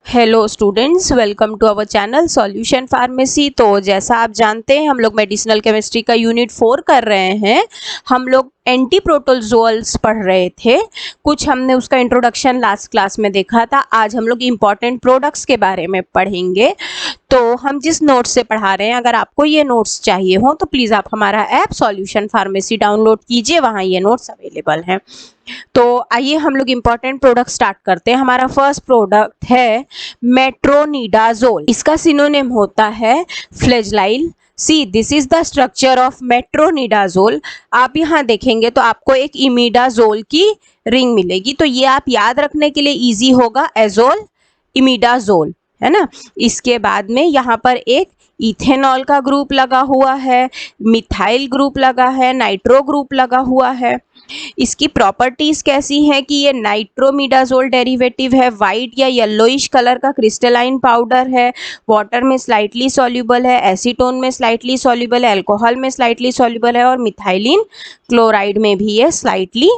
Hello students, welcome to our channel solution pharmacy. तो जैसा आप जानते हैं हम लोग मेडिसिनल केमिस्ट्री का यूनिट 4 कर रहे हैं। हम लोग एंटी प्रोटोजोअल्स पढ़ रहे थे। कुछ हमने उसका इंट्रोडक्शन लास्ट क्लास में देखा था। आज हम लोग इम्पॉर्टेंट प्रोडक्ट्स के बारे में पढ़ेंगे। तो हम जिस नोट्स से पढ़ा रहे हैं, अगर आपको ये नोट्स चाहिए हो तो प्लीज़ आप हमारा ऐप सॉल्यूशन फार्मेसी डाउनलोड कीजिए, वहाँ ये नोट्स अवेलेबल हैं। तो आइए हम लोग इम्पॉर्टेंट प्रोडक्ट स्टार्ट करते हैं। हमारा फर्स्ट प्रोडक्ट है मेट्रोनिडाजोल। इसका सिनोनिम होता है Flagyl. See this is the structure of metronidazole. आप यहाँ देखेंगे तो आपको एक इमिडाजोल की रिंग मिलेगी, तो ये आप याद रखने के लिए इजी होगा, एजोल इमिडाजोल, है ना। इसके बाद में यहाँ पर एक इथेनॉल का ग्रुप लगा हुआ है, मिथाइल ग्रुप लगा है, नाइट्रो ग्रुप लगा हुआ है। इसकी प्रॉपर्टीज कैसी हैं कि ये नाइट्रोमिडाजोल डेरिवेटिव है, वाइट या येलोइश कलर का क्रिस्टलाइन पाउडर है, वाटर में स्लाइटली सॉल्युबल है, एसीटोन में स्लाइटली सॉल्युबल है, अल्कोहल में स्लाइटली सॉल्युबल है और मिथाइलिन क्लोराइड में भी ये स्लाइटली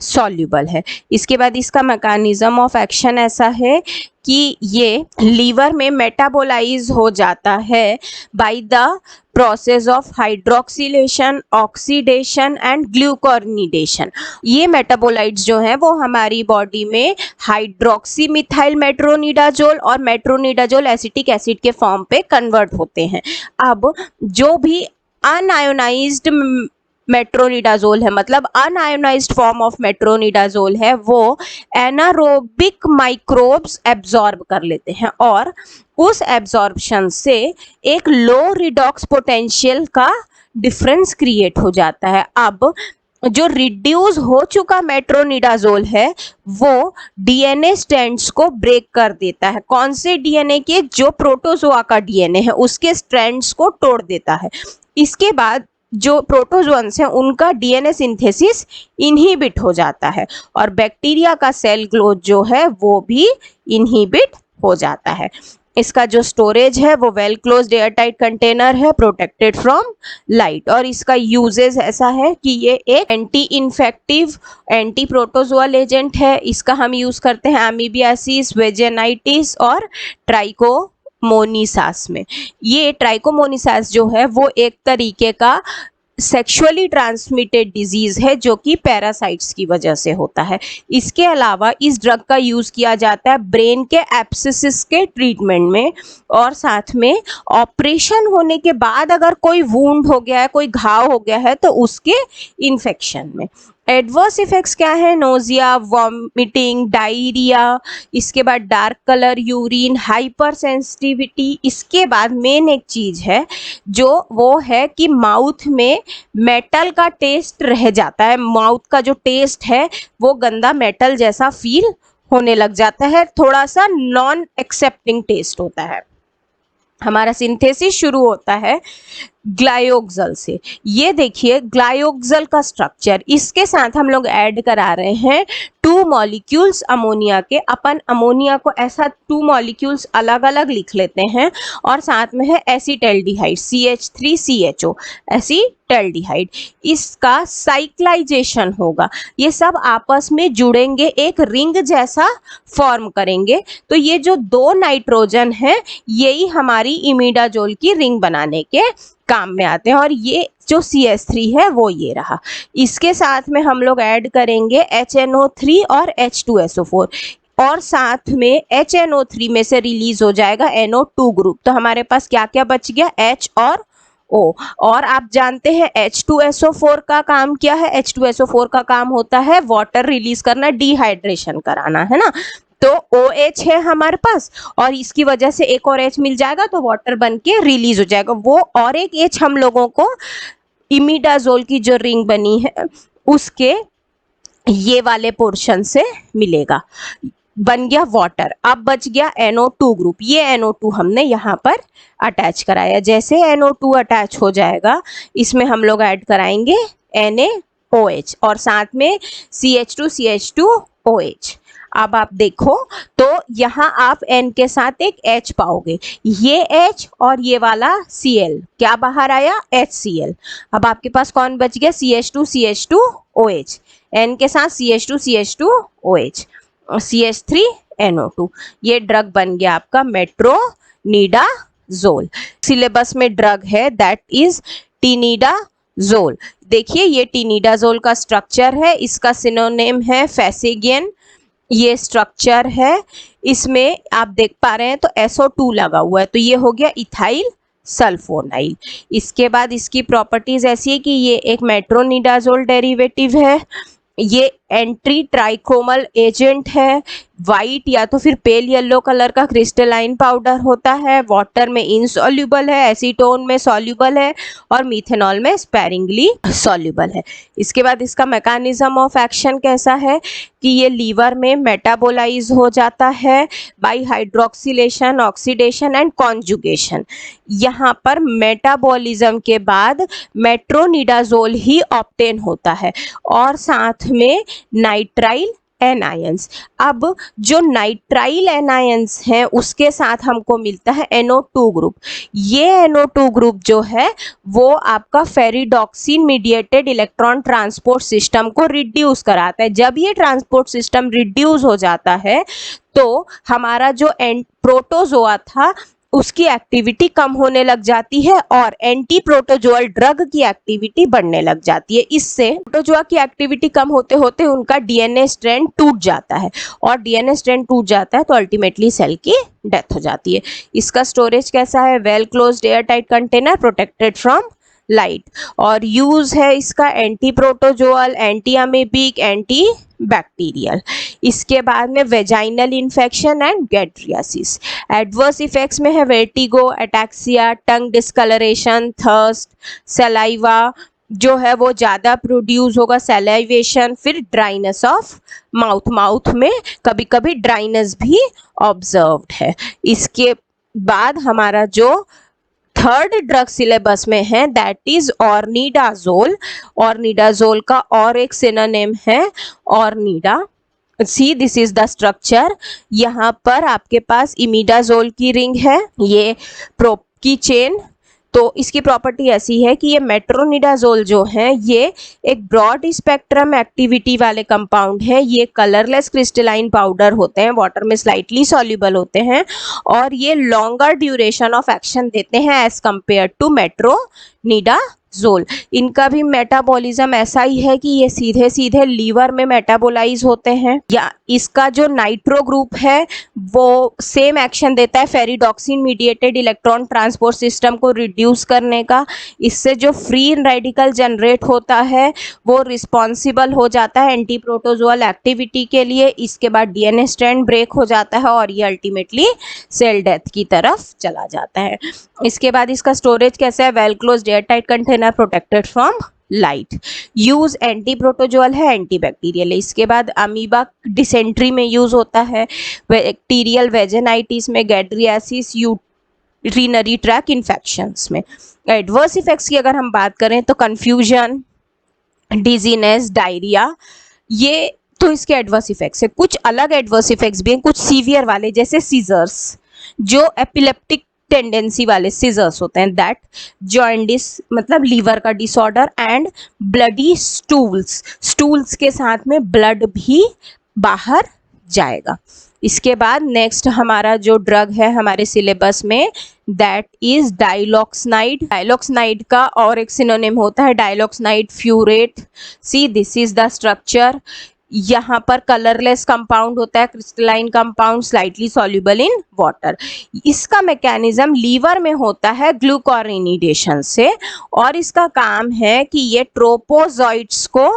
सॉल्युबल है। इसके बाद इसका मैकेनिज्म ऑफ एक्शन ऐसा है कि ये लीवर में मेटाबोलाइज हो जाता है by the process of hydroxylation, oxidation and glucuronidation. ये मेटाबोलाइट्स जो हैं वो हमारी बॉडी में हाइड्रोक्सी मिथाइल मेट्रोनिडाजोल और मेट्रोनिडाजोल एसिटिक एसिड के फॉर्म पे कन्वर्ट होते हैं। अब जो भी अनआयोनाइज्ड मेट्रोनिडाजोल है, मतलब अनआयोनाइज्ड फॉर्म ऑफ मेट्रोनिडाजोल है, वो एनारोबिक माइक्रोब्स एब्जॉर्ब कर लेते हैं और उस एब्जॉर्प्शन से एक लो रिडॉक्स पोटेंशियल का डिफरेंस क्रिएट हो जाता है। अब जो रिड्यूस हो चुका मेट्रोनिडाजोल है वो डीएनए स्ट्रैंड्स को ब्रेक कर देता है। कौन से डीएनए के? जो प्रोटोजोआ का डीएनए है उसके स्ट्रैंड्स को तोड़ देता है। इसके बाद जो प्रोटोजोन्स हैं उनका डीएनए सिंथेसिस इनहिबिट हो जाता है और बैक्टीरिया का सेल ग्रोथ जो है वो भी इनहिबिट हो जाता है। इसका जो स्टोरेज है वो well closed air tight container है, प्रोटेक्टेड फ्रॉम लाइट। और इसका यूजेस ऐसा है कि ये एक anti infective anti protozoal agent है। इसका हम यूज करते हैं एमीबियासिस, वेजेनाइटिस और ट्राइकोमोनिसास में। ये ट्राइकोमोनिसास जो है वो एक तरीके का सेक्सुअली ट्रांसमिटेड डिजीज है जो कि पैरासाइट्स की वजह से होता है। इसके अलावा इस ड्रग का यूज किया जाता है ब्रेन के एब्सिसिस के ट्रीटमेंट में और साथ में ऑपरेशन होने के बाद अगर कोई वुंड हो गया है, कोई घाव हो गया है तो उसके इन्फेक्शन में। एडवर्स इफेक्ट्स क्या है? नोजिया, वॉमिटिंग, डायरिया, इसके बाद dark colour urine, hyper sensitivity. इसके बाद मेन एक चीज है जो वो है कि माउथ में मेटल का टेस्ट रह जाता है। माउथ का जो टेस्ट है वो गंदा मेटल जैसा फील होने लग जाता है, थोड़ा सा नॉन एक्सेप्टिंग टेस्ट होता है। हमारा सिंथेसिस शुरू होता है ग्लायोक्सल से। ये देखिए ग्लायोक्सल का स्ट्रक्चर, इसके साथ हम लोग ऐड करा रहे हैं 2 मॉलिक्यूल्स अमोनिया के। अपन अमोनिया को ऐसा 2 मॉलिक्यूल्स अलग अलग लिख लेते हैं और साथ में है एसीटल्डिहाइड CH3CHO, एसीटल्डिहाइड। इसका साइक्लाइजेशन होगा, ये सब आपस में जुड़ेंगे, एक रिंग जैसा फॉर्म करेंगे। तो ये जो 2 नाइट्रोजन है यही हमारी इमिडाजोल की रिंग बनाने के काम में आते हैं और ये जो CH3 है वो ये रहा। इसके साथ में हम लोग ऐड करेंगे HNO3 और H2SO4 और साथ में HNO3 में से रिलीज हो जाएगा NO2 ग्रुप। तो हमारे पास क्या क्या बच गया? H और O। और आप जानते हैं H2SO4 का काम क्या है? H2SO4 का काम होता है वाटर रिलीज करना, डिहाइड्रेशन कराना, है ना। तो OH है हमारे पास और इसकी वजह से एक और H मिल जाएगा तो वाटर बन के रिलीज हो जाएगा। वो और एक H हम लोगों को इमिडाजोल की जो रिंग बनी है उसके ये वाले पोर्शन से मिलेगा, बन गया वाटर। अब बच गया NO2 ग्रुप। ये NO2 हमने यहाँ पर अटैच कराया। जैसे NO2 अटैच हो जाएगा इसमें हम लोग ऐड कराएंगे NaOH और साथ में CH2CH2OH। अब आप देखो तो यहाँ आप N के साथ एक H पाओगे, ये H और ये वाला Cl क्या बाहर आया? HCl। अब आपके पास कौन बच गया? CH2CH2OH, N के साथ CH2CH2OH, CH3 NO2। ये ड्रग बन गया आपका मेट्रोनिडाजोल। सिलेबस में ड्रग है दैट इज टिनिडाजोल। देखिए ये टिनिडाजोल का स्ट्रक्चर है, इसका सिनोनिम है फेसिगियन। ये स्ट्रक्चर है, इसमें आप देख पा रहे हैं तो SO2 लगा हुआ है, तो ये हो गया इथाइल सल्फोनाइल। इसके बाद इसकी प्रॉपर्टीज ऐसी है कि ये एक मेट्रोनिडाजोल डेरिवेटिव है, ये एंटी ट्राइक्रोमल एजेंट है, वाइट या तो फिर पेल येलो कलर का क्रिस्टलाइन पाउडर होता है, वाटर में इनसॉल्युबल है, एसीटोन में सॉल्युबल है और मिथेनॉल में स्पेरिंगली सॉल्युबल है। इसके बाद इसका मैकेनिज्म ऑफ एक्शन कैसा है कि ये लीवर में मेटाबोलाइज हो जाता है by hydroxylation, oxidation and conjugation. यहाँ पर मेटाबॉलिज्म के बाद मेट्रोनिडाजोल ही ऑब्टेन होता है और साथ में नाइट्राइल एनायंस। अब जो नाइट्राइल एनायंस हैं उसके साथ हमको मिलता है NO2 ग्रुप। ये NO2 ग्रुप जो है वो आपका ferredoxin mediated electron transport system को रिड्यूस कराता है। जब ये ट्रांसपोर्ट सिस्टम रिड्यूस हो जाता है तो हमारा जो प्रोटोजोआ था उसकी एक्टिविटी कम होने लग जाती है और एंटी प्रोटोजोअल ड्रग की एक्टिविटी बढ़ने लग जाती है। इससे प्रोटोजोआ की एक्टिविटी कम होते होते उनका DNA स्ट्रैंड टूट जाता है और DNA स्ट्रैंड टूट जाता है तो अल्टीमेटली सेल की डेथ हो जाती है। इसका स्टोरेज कैसा है? Well closed air tight container protected from light. और यूज है इसका anti protozoal, anti amoebic, anti bacterial. इसके बाद में वेजाइनल इन्फेक्शन एंड गैड्रियासिस। एडवर्स इफेक्ट्स में है vertigo, ataxia, tongue discoloration, thirst, saliva जो है वो ज़्यादा प्रोड्यूस होगा, सलाइवेशन, फिर ड्राइनेस ऑफ माउथ, माउथ में कभी कभी ड्राइनेस भी ऑब्जर्व्ड है। इसके बाद हमारा जो थर्ड ड्रग सिलेबस में है दैट इज ऑर्निडाजोल। ऑर्निडाजोल का और एक सिनोनिम है Ornida. See this is the structure. यहाँ पर आपके पास इमिडाजोल की रिंग है, ये प्रोप की चेन। तो इसकी प्रॉपर्टी ऐसी है कि ये मेट्रोनिडाजोल जो है ये एक ब्रॉड स्पेक्ट्रम एक्टिविटी वाले कंपाउंड है। ये कलरलेस क्रिस्टलाइन पाउडर होते हैं, वाटर में स्लाइटली सॉल्युबल होते हैं और ये लॉन्गर ड्यूरेशन ऑफ एक्शन देते हैं एज कंपेयर टू मेट्रोनिडाजोल। इनका भी मेटाबॉलिज्म ऐसा ही है कि ये सीधे सीधे लीवर में मेटाबोलाइज होते हैं। या इसका जो नाइट्रो ग्रुप है वो सेम एक्शन देता है ferredoxin mediated electron transport system को रिड्यूस करने का। इससे जो फ्री रेडिकल जनरेट होता है वो रिस्पॉन्सिबल हो जाता है एंटी प्रोटोजोअल एक्टिविटी के लिए। इसके बाद DNA स्ट्रैंड ब्रेक हो जाता है और ये अल्टीमेटली सेल डेथ की तरफ चला जाता है। इसके बाद इसका स्टोरेज कैसा है? Well closed air tight container protected from light. Use anti protozoal है, एंटी बैक्टीरियल है। इसके बाद अमीबा डिसेंट्री में यूज होता है, बैक्टीरियल वेजेनाइटिस में, गैड्रियासिस, यूरिनरी ट्रैक इन्फेक्शंस में। एडवर्स इफेक्ट्स की अगर हम बात करें तो कंफ्यूजन, डिजीनेस, डायरिया, ये तो इसके एडवर्स इफेक्ट्स है। कुछ अलग एडवर्स इफेक्ट्स भी हैं, कुछ सीवियर वाले, जैसे सीजर्स, जो एपिलेप्टिक टेंडेंसी वाले सीजर्स होते हैं, दैट जॉइंडिस मतलब लीवर का disorder and bloody stools, stools के साथ में ब्लड भी बाहर जाएगा। इसके बाद नेक्स्ट हमारा जो ड्रग है हमारे सिलेबस में दैट इज डाइलॉक्सिनाइड। डाइलॉक्सिनाइड का और एक सिनोनिम होता है diloxanide furoate. See this is the structure. यहाँ पर कलरलेस कंपाउंड होता है, crystalline compound, slightly soluble in water. इसका मैकेनिज्म लीवर में होता है ग्लूकोरिनिडेशन से और इसका काम है कि ये ट्रोपोजॉइड्स को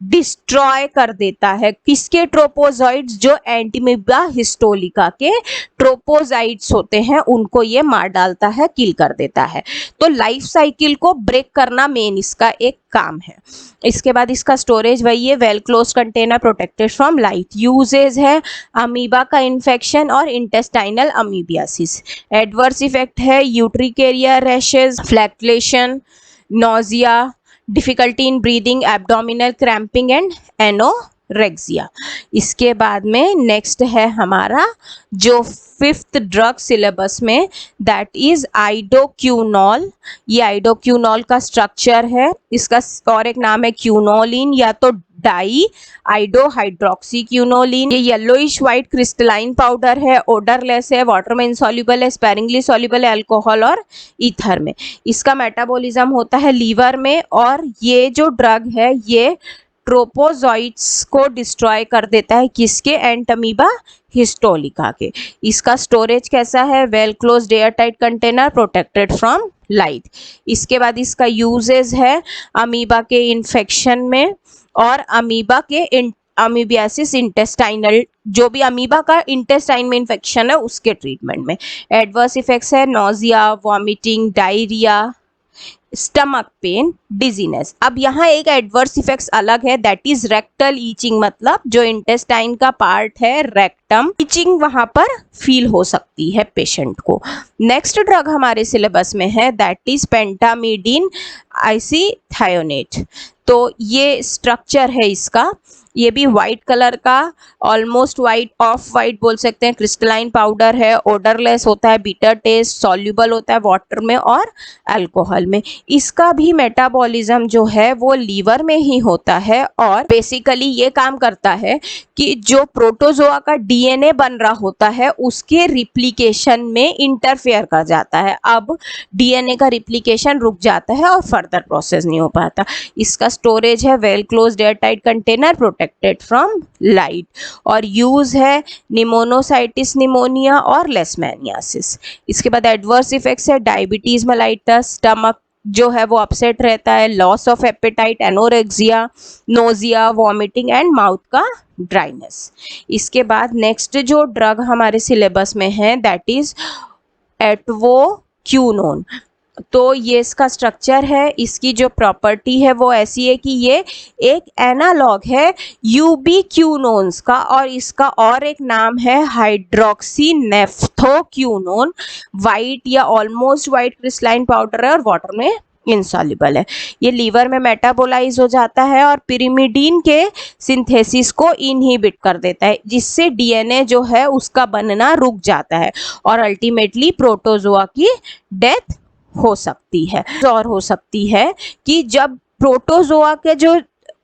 डिस्ट्रॉय कर देता है। किसके ट्रोपोजॉइड्स? जो एंटीमीबा हिस्टोलिका के ट्रोपोजाइड्स होते हैं उनको ये मार डालता है, किल कर देता है। तो लाइफ साइकिल को ब्रेक करना मेन इसका एक काम है। इसके बाद इसका स्टोरेज वही है, well close container protected from light. Usages है अमीबा का इन्फेक्शन और इंटेस्टाइनल अमीबियासिस। एडवर्स इफेक्ट है urticaria rashes, flatulence, nausea, difficulty in breathing, abdominal cramping and anorexia. रेक्सिया। इसके बाद में नेक्स्ट है हमारा जो 5th ड्रग सिलेबस में, दैट इज आइडोक्यूनॉल। ये आइडोक्यूनॉल का स्ट्रक्चर है, इसका और एक नाम है क्यूनोलिन या तो डाई आइडोहाइड्रोक्सीक्यूनोलिन। ये येलोइश व्हाइट क्रिस्टलाइन पाउडर है, ओडरलेस है, वाटर में इंसॉल्युबल है, स्पेरिंगली सॉल्युबल है अल्कोहल और ईथर में। इसका मेटाबॉलिज्म होता है लीवर में, और ये जो ड्रग है ये ट्रोपोजोइट्स को डिस्ट्रॉय कर देता है, किसके? एंटमीबा हिस्टोलिका के। इसका स्टोरेज कैसा है? Well closed air tight container, protected from light. इसके बाद इसका यूजेस है अमीबा के इन्फेक्शन में और अमीबा के अमीबियासिस इंटेस्टाइनल, जो भी अमीबा का इंटेस्टाइन में इन्फेक्शन है उसके ट्रीटमेंट में। एडवर्स इफेक्ट्स है nausea, vomiting, diarrhoea, stomach pain, dizziness. अब यहाँ एक एडवर्स इफेक्ट्स अलग है, दैट इज रेक्टल ईचिंग, मतलब जो इंटेस्टाइन का पार्ट है रेक्टम, ईचिंग वहां पर फील हो सकती है पेशेंट को। नेक्स्ट ड्रग हमारे सिलेबस में है दैट इज पेंटामिडिन आइसीथायोनेट। तो ये स्ट्रक्चर है इसका, ये भी वाइट कलर का, ऑलमोस्ट वाइट, ऑफ वाइट बोल सकते हैं, क्रिस्टलाइन पाउडर है, ओडरलेस होता है, बीटर टेस्ट, सॉल्युबल होता है वाटर में और अल्कोहल में। इसका भी मेटाबॉलिज्म जो है वो लीवर में ही होता है, और बेसिकली ये काम करता है कि जो प्रोटोजोआ का डीएनए बन रहा होता है उसके रिप्लिकेशन में इंटरफेयर कर जाता है। अब डीएनए का रिप्लिकेशन रुक जाता है और फर्दर प्रोसेस नहीं हो पाता। इसका स्टोरेज है well closed air tight container, protected from light, और यूज है निमोनोसाइटिस निमोनिया और लेशमैनियासिस। इसके बाद एडवर्स इफेक्ट्स है डायबिटीज मेलाइटस, स्टमक जो है वो अपसेट रहता है, loss of appetite, anorexia, nausea, vomiting and mouth का ड्राइनेस। इसके बाद नेक्स्ट जो ड्रग हमारे सिलेबस में है दैट इज एटवोक्यूनोन। तो ये इसका स्ट्रक्चर है, इसकी जो प्रॉपर्टी है वो ऐसी है कि ये एक एनालॉग है यूबीक्यूनोन्स का, और इसका और एक नाम है हाइड्रोक्सी नेफ्थोक्यूनोन। वाइट या ऑलमोस्ट वाइट क्रिस्टलाइन पाउडर है और वाटर में इंसॉल्युबल है। ये लीवर में मेटाबोलाइज हो जाता है और पिरिमिडीन के सिंथेसिस को इनहिबिट कर देता है, जिससे डीएनए जो है उसका बनना रुक जाता है और अल्टीमेटली प्रोटोजोआ की डेथ हो सकती है। और हो सकती है कि जब प्रोटोजोआ के जो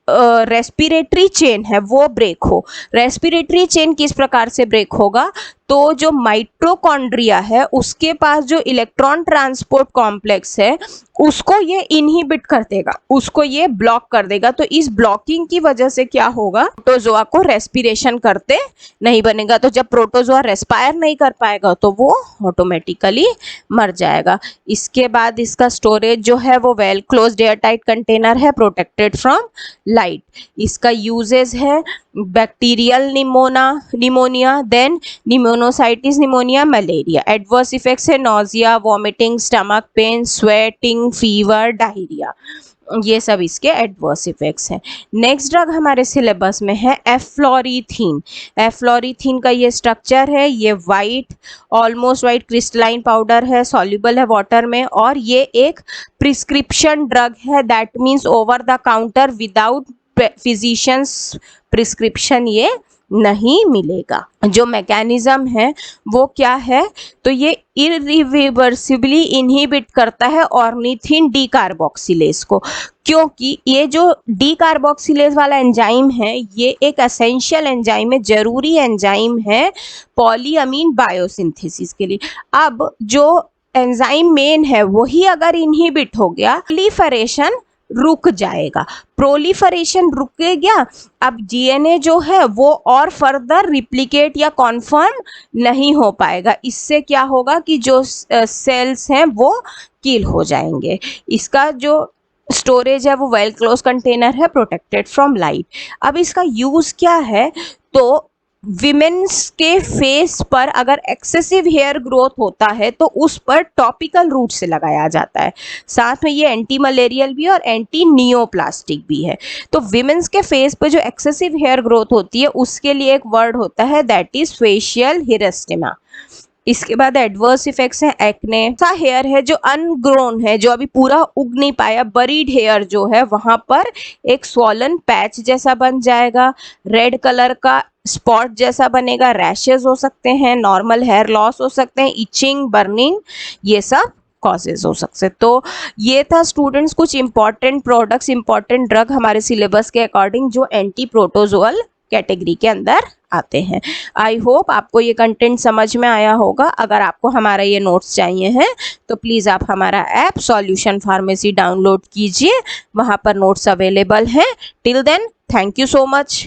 रेस्पिरेटरी चेन है वो ब्रेक हो। रेस्पिरेटरी चेन किस प्रकार से ब्रेक होगा? तो जो माइटोकॉन्ड्रिया है उसके पास जो इलेक्ट्रॉन ट्रांसपोर्ट कॉम्प्लेक्स है उसको ये इनहिबिट कर देगा, उसको ये ब्लॉक कर देगा। तो इस ब्लॉकिंग की वजह से क्या होगा? प्रोटोजोआ को रेस्पिरेशन करते नहीं बनेगा। तो जब प्रोटोजोआ रेस्पायर नहीं कर पाएगा तो वो ऑटोमेटिकली मर जाएगा। इसके बाद इसका स्टोरेज जो है वो well closed air tight container है, प्रोटेक्टेड फ्रॉम लाइट। इसका यूजेस है bacterial pneumonia, then pneumocystis pneumonia, malaria. Adverse effects है nausea, vomiting, stomach pain, sweating, fever, diarrhoea. ये सब इसके एडवर्स इफेक्ट्स हैं। नेक्स्ट ड्रग हमारे सिलेबस में है एफ्लोरीथीन। एफ्लोरीथीन का ये स्ट्रक्चर है, ये white, almost white crystalline powder है, सॉल्युबल है वाटर में, और ये एक प्रिस्क्रिप्शन ड्रग है, that means over the counter without physicians prescription ये नहीं मिलेगा। जो मैकेनिज्म है वो क्या है? तो ये इरिवर्सिबली इनहिबिट करता है ऑर्निथिन डीकार्बोक्सिलेज को, क्योंकि ये जो डीकार्बोक्सिलेज वाला एंजाइम है ये एक एसेंशियल एंजाइम है, जरूरी एंजाइम है पॉलीअमीन बायोसिंथेसिस के लिए। अब जो एंजाइम मेन है वही अगर इनहिबिट हो गया, प्रोलिफरेशन रुक जाएगा। प्रोलिफरेशन रुक गया, अब डीएनए जो है वो और फर्दर रिप्लिकेट या कॉन्फर्म नहीं हो पाएगा। इससे क्या होगा कि जो सेल्स हैं वो किल हो जाएंगे। इसका जो स्टोरेज है वो वेल क्लोज कंटेनर है, प्रोटेक्टेड फ्रॉम लाइट। अब इसका यूज क्या है? तो विमेन्स के फेस पर अगर एक्सेसिव हेयर ग्रोथ होता है तो उस पर टॉपिकल रूट से लगाया जाता है। साथ में ये एंटी मलेरियल भी और एंटी नियोप्लास्टिक भी है। तो विमेन्स के फेस पर जो एक्सेसिव हेयर ग्रोथ होती है उसके लिए एक वर्ड होता है दैट इज फेशियल हिरेस्टेमा। इसके बाद एडवर्स इफेक्ट्स हैं एक्ने। ऐसा हेयर है जो अनग्रोन है, जो अभी पूरा उग नहीं पाया, बरीड हेयर जो है वहां पर एक स्वॉलन पैच जैसा बन जाएगा, रेड कलर का स्पॉट जैसा बनेगा, रैशेस हो सकते हैं, नॉर्मल हेयर लॉस हो सकते हैं, इचिंग, बर्निंग, ये सब कॉजेज हो सकते हैं। तो ये था स्टूडेंट्स कुछ इंपॉर्टेंट प्रोडक्ट्स, इंपॉर्टेंट ड्रग हमारे सिलेबस के अकॉर्डिंग जो एंटी प्रोटोजोअल कैटेगरी के अंदर आते हैं। आई होप आपको ये कंटेंट समझ में आया होगा। अगर आपको हमारा ये नोट्स चाहिए हैं तो प्लीज़ आप हमारा ऐप सॉल्यूशन फार्मेसी डाउनलोड कीजिए, वहाँ पर नोट्स अवेलेबल हैं। Till then thank you so much.